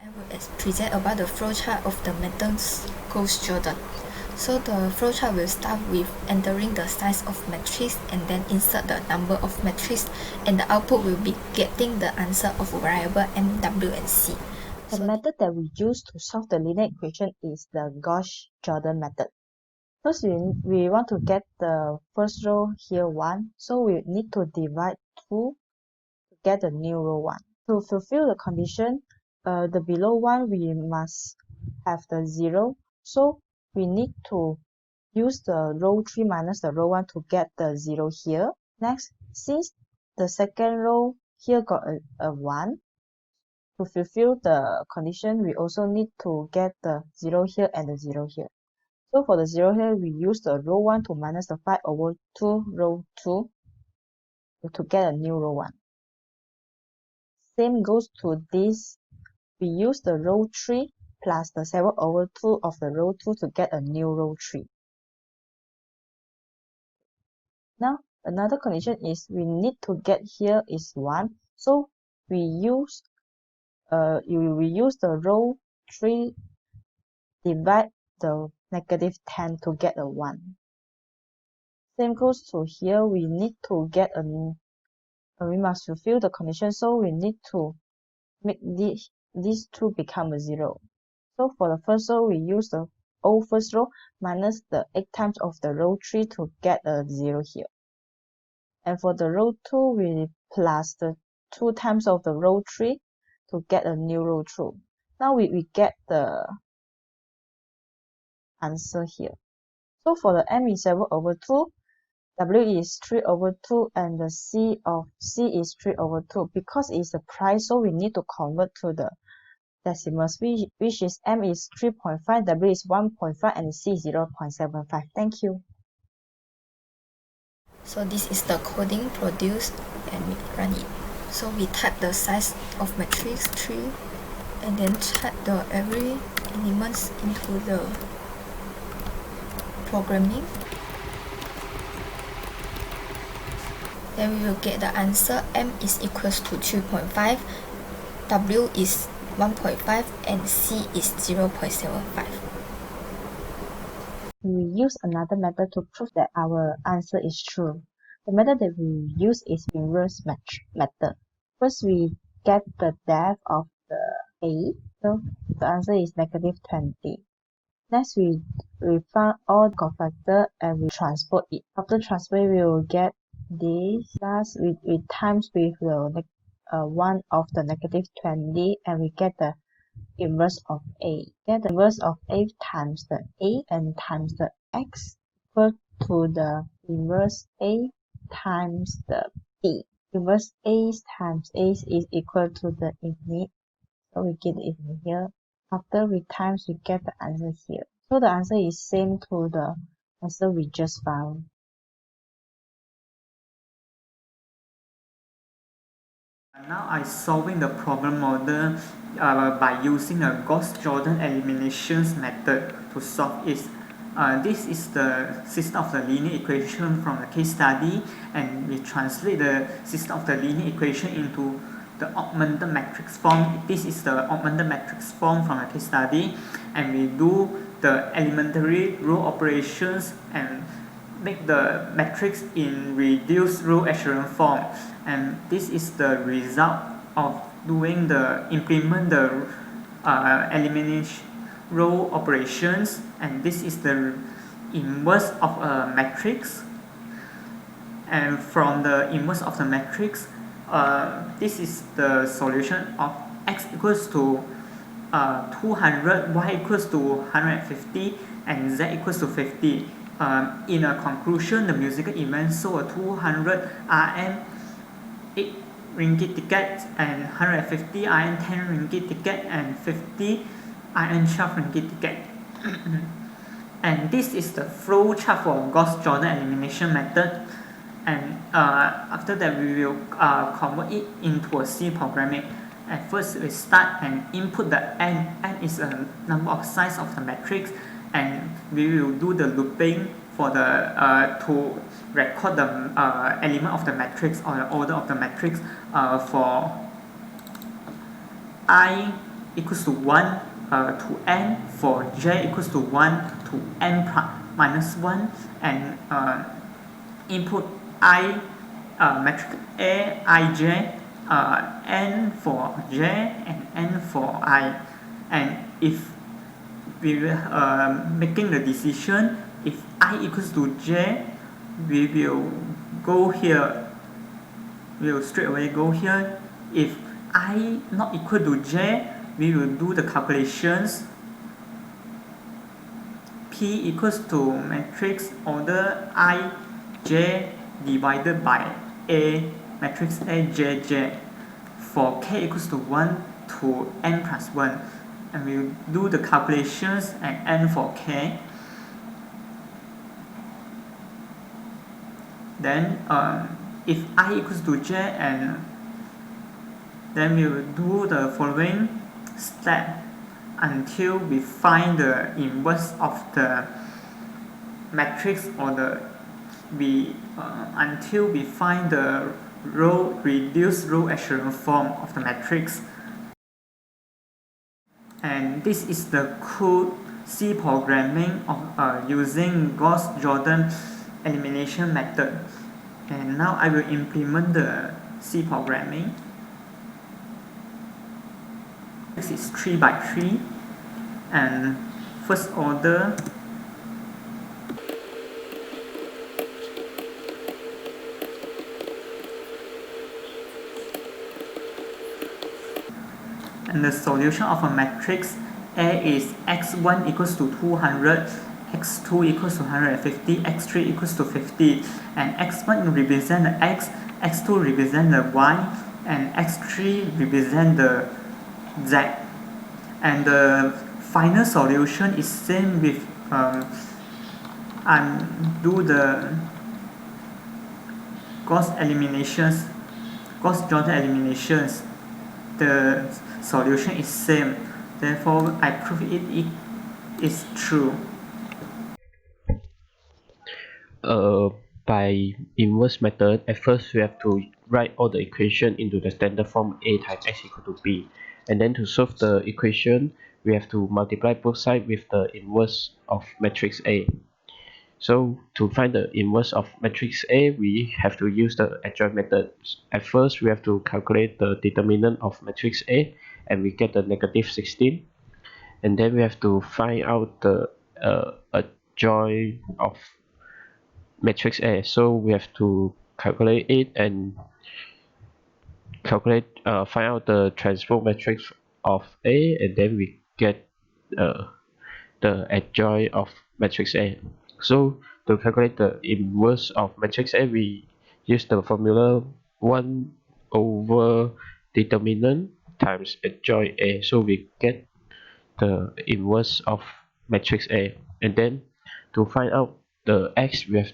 I will present about the flowchart of the method Gauss-Jordan. So the flowchart will start with entering the size of matrix and then insert the number of matrix, and the output will be getting the answer of variable M, W, and C. The method that we use to solve the linear equation is the Gauss-Jordan method. First, we want to get the first row here 1, so we need to divide 2 to get the new row 1. To fulfill the condition, the below one we must have the 0, so we need to use the row 3 minus the row 1 to get the 0 here. Next, since the second row here got a 1, to fulfill the condition, we also need to get the 0 here and the 0 here. So for the 0 here, we use the row 1 to minus the 5 over 2 row 2 to get a new row 1. Same goes to this. We use the row 3 plus the 7 over 2 of the row 2 to get a new row 3. Now, another condition is we need to get here is 1. So we use the row 3 divide the negative 10 to get a 1. Same goes to here, we need to get we must fulfill the condition, so we need to make these two become a 0. So for the first row, we use the old first row minus the 8 times of the row 3 to get a 0 here. And for the row 2, we plus the 2 times of the row 3 to get a new row 2. Now we get the answer here. So for the M is 7 over 2, W is 3 over 2, and the C is 3 over 2. Because it's a price, so we need to convert to the decimals, which is M is 3.5, W is 1.5, and C is 0.75. Thank you. So this is the coding produced and we run it. So we type the size of matrix 3 and then type the every elements into the programming. Then we will get the answer. M is equals to 2.5, W is 1.5, and C is 0.75. We use another method to prove that our answer is true. The method that we use is inverse method. First, we get the depth of the A, so the answer is negative 20. Next, we find all the cofactor and we transpose it. After transpose, we will get this. Last, we times with the 1 of the negative 20, and we get the inverse of A. Get the inverse of A times the A and times the X equal to the inverse A times the B. Inverse A times A is equal to the infinite. So we get it in here. After we times, we get the answer here. So the answer is same to the answer we just found. Now I'm solving the problem model by using a Gauss-Jordan eliminations method to solve it. This is the system of the linear equation from the case study, and we translate the system of the linear equation into the augmented matrix form. This is the augmented matrix form from the case study, and we do the elementary row operations and make the matrix in reduced row echelon form, and this is the result of doing the implement the elimination row operations, and this is the inverse of a matrix. And from the inverse of the matrix, this is the solution of x equals to 200, y equals to 150, and z equals to 50. In a conclusion, the musical event sold a 200 Rm 8 ringgit ticket and 150 Rm 10 ringgit ticket and 50 Rm 12 ringgit ticket. And this is the flow chart for Gauss-Jordan elimination method. And after that, we will convert it into a C programming. At first, we start and input the n. N is a number of size of the matrix, and we will do the looping for the to record the element of the matrix or the order of the matrix for I equals to 1 to n, for j equals to 1 to n minus 1, and input I matrix A, ij, n for j and n for I. And if we were making the decision, if I equals to j, we will go here, we will straight away go here. If I not equal to j, we will do the calculations. P equals to matrix order I j divided by A matrix A j j, for k equals to 1 to n plus 1, and we'll do the calculations and n for k. Then if I equals to j, and then we will do the following step until we find the inverse of the matrix, or until we find the reduced row echelon form of the matrix. And this is the code C programming of using Gauss-Jordan elimination method. And now I will implement the C programming. This is 3 by 3, and first order and the solution of a matrix A is x1 equals to 200, x2 equals to 150, x3 equals to 50, and x1 represent the x, x2 represent the y, and x3 represent the z. And the final solution is same with do the Gauss-Jordan eliminations. The solution is same, therefore I prove it is true. By inverse method, at first we have to write all the equation into the standard form a times x equal to b, and then to solve the equation we have to multiply both sides with the inverse of matrix A. So to find the inverse of matrix A, we have to use the adjoint method. At first we have to calculate the determinant of matrix A, and we get the negative 16, and then we have to find out the adjoint of matrix A. So we have to calculate it and find out the transpose matrix of A, and then we get the adjoint of matrix A. So to calculate the inverse of matrix A, we use the formula 1 over determinant times adjoint A. So we get the inverse of matrix A, and then to find out the x, we have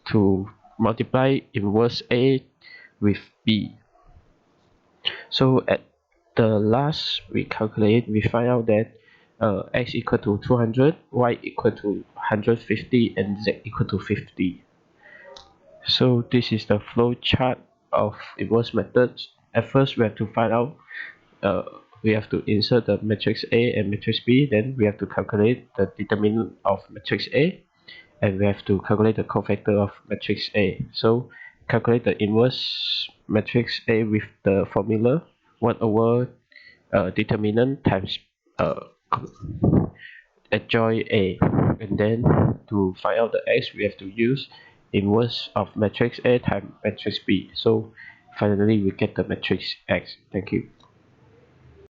to multiply inverse A with B. So at the last we calculate, we find out that x equal to 200, y equal to 150, and z equal to 50. So this is the flow chart of inverse methods. At first we have to find out, we have to insert the matrix A and matrix B, then we have to calculate the determinant of matrix A, and we have to calculate the cofactor of matrix A. So calculate the inverse matrix A with the formula 1 over determinant times adjoint A, and then to find out the x, we have to use inverse of matrix A times matrix B. So finally we get the matrix X. Thank you.